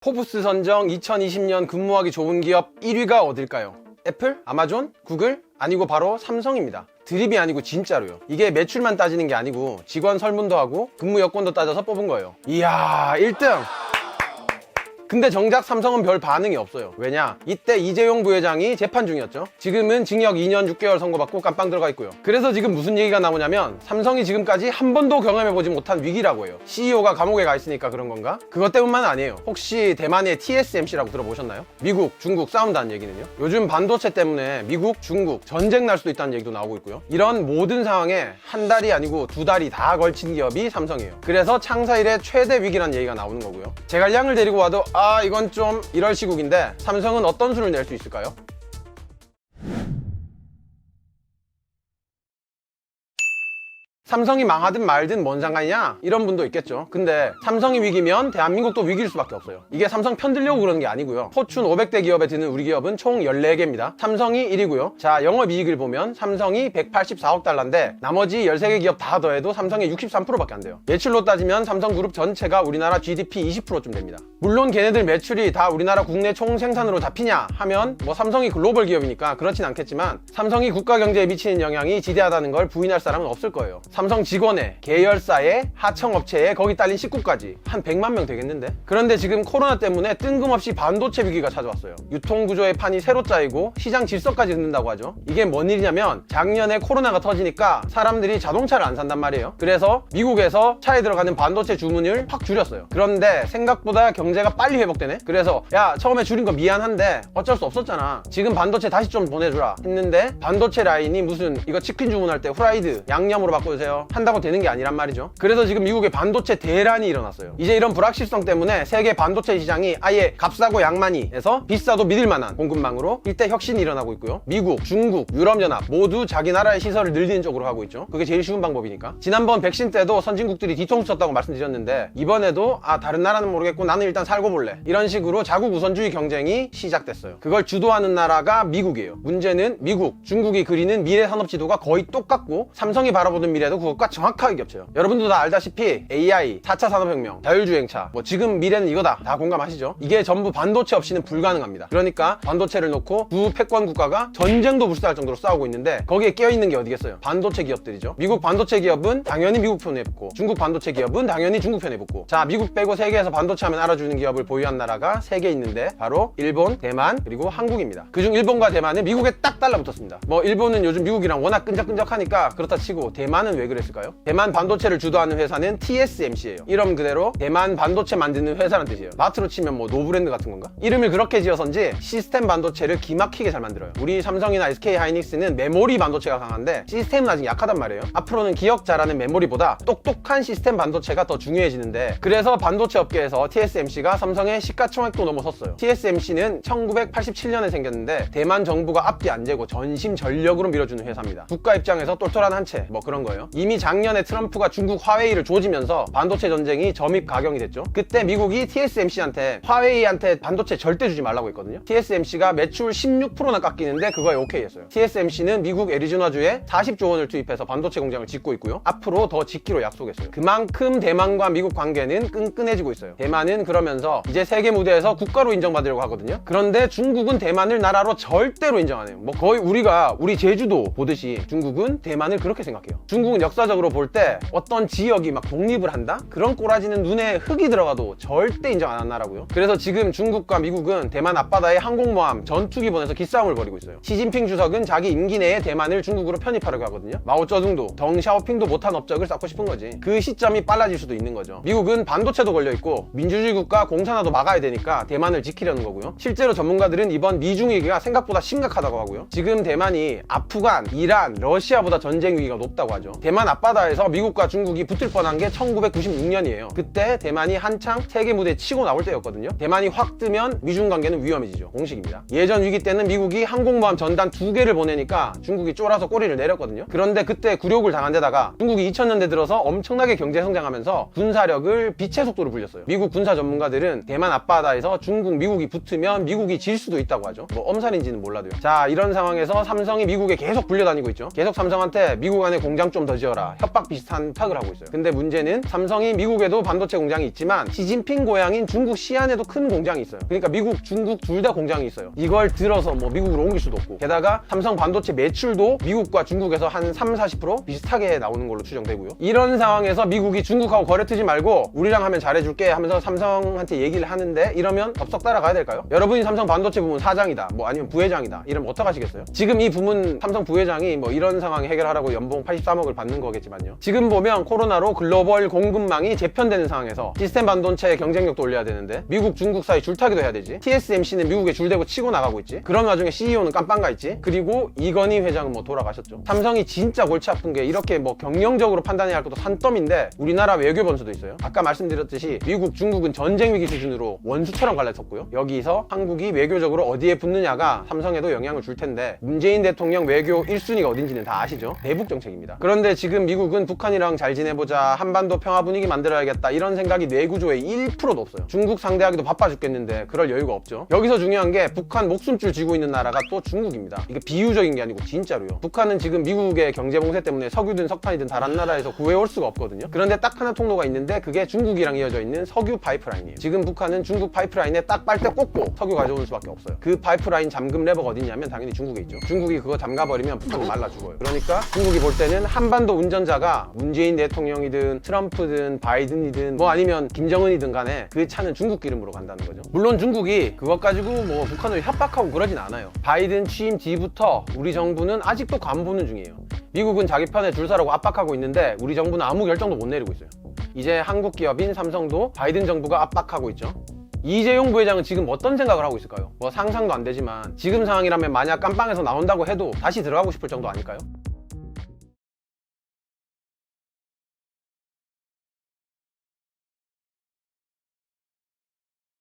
포브스 선정 2020년 근무하기 좋은 기업 1위가 어딜까요? 애플? 아마존? 구글? 아니고 바로 삼성입니다. 드립이 아니고 진짜로요. 이게 매출만 따지는 게 아니고 직원 설문도 하고 근무 여건도 따져서 뽑은 거예요. 이야 1등! 근데 정작 삼성은 별 반응이 없어요. 왜냐? 이때 이재용 부회장이 재판 중이었죠. 지금은 징역 2년 6개월 선고받고 깜빵 들어가 있고요. 그래서 지금 무슨 얘기가 나오냐면 삼성이 지금까지 한 번도 경험해보지 못한 위기라고 해요. CEO가 감옥에 가 있으니까 그런 건가? 그것 때문만 아니에요. 혹시 대만의 TSMC라고 들어보셨나요? 미국, 중국 싸운다는 얘기는요. 요즘 반도체 때문에 미국, 중국 전쟁 날 수도 있다는 얘기도 나오고 있고요. 이런 모든 상황에 한 달이 아니고 두 달이 다 걸친 기업이 삼성이에요. 그래서 창사 이래 최대 위기란 얘기가 나오는 거고요. 제갈량을 데리고 와도 이건 좀 이럴 시국인데 삼성은 어떤 수를 낼 수 있을까요? 삼성이 망하든 말든 뭔 상관이냐? 이런 분도 있겠죠. 근데 삼성이 위기면 대한민국도 위기일 수밖에 없어요. 이게 삼성 편들려고 그러는 게 아니고요. 포춘 500대 기업에 드는 우리 기업은 총 14개입니다. 삼성이 1위고요. 자, 영업이익을 보면 삼성이 184억 달러인데 나머지 13개 기업 다 더해도 삼성의 63%밖에 안 돼요. 매출로 따지면 삼성그룹 전체가 우리나라 GDP 20%쯤 됩니다. 물론 걔네들 매출이 다 우리나라 국내 총 생산으로 잡히냐 하면 뭐 삼성이 글로벌 기업이니까 그렇진 않겠지만 삼성이 국가 경제에 미치는 영향이 지대하다는 걸 부인할 사람은 없을 거예요. 삼성 직원에, 계열사에, 하청업체에 거기 딸린 식구까지 한 100만 명 되겠는데? 그런데 지금 코로나 때문에 뜬금없이 반도체 위기가 찾아왔어요. 유통구조의 판이 새로 짜이고 시장 질서까지 흔든다고 하죠. 이게 뭔 일이냐면 작년에 코로나가 터지니까 사람들이 자동차를 안 산단 말이에요. 그래서 미국에서 차에 들어가는 반도체 주문을 확 줄였어요. 그런데 생각보다 경제가 빨리 회복되네? 그래서 야 처음에 줄인 거 미안한데 어쩔 수 없었잖아. 지금 반도체 다시 좀 보내주라 했는데 반도체 라인이 무슨 이거 치킨 주문할 때 후라이드 양념으로 바꿔주세요 한다고 되는 게 아니란 말이죠. 그래서 지금 미국의 반도체 대란이 일어났어요. 이제 이런 불확실성 때문에 세계 반도체 시장이 아예 값싸고 양만이 해서 비싸도 믿을만한 공급망으로 일대 혁신이 일어나고 있고요. 미국, 중국, 유럽연합 모두 자기 나라의 시설을 늘리는 쪽으로 가고 있죠. 그게 제일 쉬운 방법이니까. 지난번 백신 때도 선진국들이 뒤통수 쳤다고 말씀드렸는데 이번에도 다른 나라는 모르겠고 나는 일단 살고 볼래 이런 식으로 자국 우선주의 경쟁이 시작됐어요. 그걸 주도하는 나라가 미국이에요. 문제는 미국, 중국이 그리는 미래 산업 지도가 거의 똑같고 삼성이 바라보는 미래도 그것과 정확하게 겹쳐요. 여러분도 다 알다시피 AI, 4차 산업혁명, 자율주행차 뭐 지금 미래는 이거다 다 공감하시죠? 이게 전부 반도체 없이는 불가능합니다. 그러니까 반도체를 놓고 두 패권 국가가 전쟁도 불사할 정도로 싸우고 있는데 거기에 끼어있는 게 어디겠어요? 반도체 기업들이죠. 미국 반도체 기업은 당연히 미국 편에 붙고 중국 반도체 기업은 당연히 중국 편에 붙고 자 미국 빼고 세계에서 반도체 하면 알아주는 기업을 보유한 나라가 3개 있는데 바로 일본, 대만 그리고 한국입니다. 그중 일본과 대만은 미국에 딱 달라붙었습니다. 뭐 일본은 요즘 미국이랑 워낙 끈적끈적하니까 그렇다 치고 대만은 왜 그랬을까요? 대만 반도체를 주도하는 회사는 TSMC예요. 이름 그대로 대만 반도체 만드는 회사란 뜻이에요. 마트로 치면 뭐 노브랜드 같은 건가? 이름을 그렇게 지어서인지 시스템 반도체를 기막히게 잘 만들어요. 우리 삼성이나 SK 하이닉스는 메모리 반도체가 강한데 시스템은 아직 약하단 말이에요. 앞으로는 기억 잘하는 메모리보다 똑똑한 시스템 반도체가 더 중요해지는데 그래서 반도체 업계에서 TSMC가 삼성의 시가총액도 넘어섰어요. TSMC는 1987년에 생겼는데 대만 정부가 앞뒤 안 재고 전심전력으로 밀어주는 회사입니다. 국가 입장에서 똘똘한 한 채 뭐 그런 거예요. 이미 작년에 트럼프가 중국 화웨이를 조지면서 반도체 전쟁이 점입 가경이 됐죠. 그때 미국이 TSMC한테 화웨이한테 반도체 절대 주지 말라고 했거든요. TSMC가 매출 16%나 깎이는데 그거에 오케이 했어요. TSMC는 미국 애리조나주에 40조 원을 투입해서 반도체 공장을 짓고 있고요. 앞으로 더 짓기로 약속했어요. 그만큼 대만과 미국 관계는 끈끈해지고 있어요. 대만은 그러면서 이제 세계 무대에서 국가로 인정받으려고 하거든요. 그런데 중국은 대만을 나라로 절대로 인정 안 해요. 뭐 거의 우리 제주도 보듯이 중국은 대만을 그렇게 생각해요. 중국은 역사적으로 볼 때 어떤 지역이 막 독립을 한다? 그런 꼬라지는 눈에 흙이 들어가도 절대 인정 안 한 나라고요. 그래서 지금 중국과 미국은 대만 앞바다에 항공모함, 전투기 보내서 기싸움을 벌이고 있어요. 시진핑 주석은 자기 임기 내에 대만을 중국으로 편입하려고 하거든요. 마오쩌둥도 덩샤오핑도 못한 업적을 쌓고 싶은 거지. 그 시점이 빨라질 수도 있는 거죠. 미국은 반도체도 걸려있고 민주주의 국가 공산화도 막아야 되니까 대만을 지키려는 거고요. 실제로 전문가들은 이번 미중 위기가 생각보다 심각하다고 하고요. 지금 대만이 아프간, 이란, 러시아보다 전쟁 위기가 높다고 하죠. 대만 앞바다에서 미국과 중국이 붙을 뻔한 게 1996년이에요. 그때 대만이 한창 세계 무대에 치고 나올 때였거든요. 대만이 확 뜨면 미중 관계는 위험해지죠. 공식입니다. 예전 위기 때는 미국이 항공모함 전단 2개를 보내니까 중국이 쫄아서 꼬리를 내렸거든요. 그런데 그때 굴욕을 당한 데다가 중국이 2000년대 들어서 엄청나게 경제 성장하면서 군사력을 빛의 속도로 불렸어요. 미국 군사 전문가들은 대만 앞바다에서 중국, 미국이 붙으면 미국이 질 수도 있다고 하죠. 뭐 엄살인지는 몰라도요. 자, 이런 상황에서 삼성이 미국에 계속 불려다니고 있죠. 계속 삼성한테 미국 안에 공장 좀 더 저지어라 협박 비슷한 부탁을 하고 있어요. 근데 문제는 삼성이 미국에도 반도체 공장이 있지만 시진핑 고향인 중국 시안에도 큰 공장이 있어요. 그러니까 미국, 중국 둘 다 공장이 있어요. 이걸 들어서 뭐 미국으로 옮길 수도 없고, 게다가 삼성 반도체 매출도 미국과 중국에서 한 30-40% 비슷하게 나오는 걸로 추정되고요. 이런 상황에서 미국이 중국하고 거래 트지 말고 우리랑 하면 잘해줄게 하면서 삼성한테 얘기를 하는데, 이러면 덥석 따라가야 될까요? 여러분이 삼성 반도체 부문 사장이다, 뭐 아니면 부회장이다 이러면 어떡하시겠어요? 지금 이 부문 삼성 부회장이 뭐 이런 상황 해결하라고 연봉 83억을 받는 거겠지만요. 지금 보면 코로나로 글로벌 공급망이 재편되는 상황에서 시스템 반도체 경쟁력도 올려야 되는데 미국, 중국 사이 줄타기도 해야 되지. TSMC는 미국에 줄대고 치고 나가고 있지. 그런 와중에 CEO는 깜빵 가 있지. 그리고 이건희 회장은 뭐 돌아가셨죠. 삼성이 진짜 골치 아픈 게 이렇게 뭐 경영적으로 판단해야 할 것도 산더미인데 우리나라 외교 변수도 있어요. 아까 말씀드렸듯이 미국, 중국은 전쟁 위기 수준으로 원수처럼 갈라섰고요. 여기서 한국이 외교적으로 어디에 붙느냐가 삼성에도 영향을 줄 텐데, 문재인 대통령 외교 1순위가 어딘지는 다 아시죠? 대북 정책입니다. 그런데 지금 미국은 북한이랑 잘 지내보자, 한반도 평화 분위기 만들어야겠다 이런 생각이 내구조에 1%도 없어요. 중국 상대하기도 바빠 죽겠는데 그럴 여유가 없죠. 여기서 중요한 게 북한 목숨줄 쥐고 있는 나라가 또 중국입니다. 이게 비유적인 게 아니고 진짜로요. 북한은 지금 미국의 경제 봉쇄 때문에 석유든 석탄이든 다른 나라에서 구해올 수가 없거든요. 그런데 딱 하나 통로가 있는데 그게 중국이랑 이어져 있는 석유 파이프라인이에요. 지금 북한은 중국 파이프라인에 딱 빨대 꽂고 석유 가져올 수밖에 없어요. 그 파이프라인 잠금 레버가 어디냐면 당연히 중국에 있죠. 중국이 그거 잠가버리면 북한이 말라 죽어요. 그러니까 중국이 볼 때는 한반도 운전자가 문재인 대통령이든 트럼프든 바이든이든 뭐 아니면 김정은이든 간에 그 차는 중국 기름으로 간다는 거죠. 물론 중국이 그것 가지고 뭐 북한을 협박하고 그러진 않아요. 바이든 취임 뒤부터 우리 정부는 아직도 간보는 중이에요. 미국은 자기 편에 줄 서라고 압박하고 있는데 우리 정부는 아무 결정도 못 내리고 있어요. 이제 한국 기업인 삼성도 바이든 정부가 압박하고 있죠. 이재용 부회장은 지금 어떤 생각을 하고 있을까요? 뭐 상상도 안 되지만 지금 상황이라면 만약 깜빵에서 나온다고 해도 다시 들어가고 싶을 정도 아닐까요?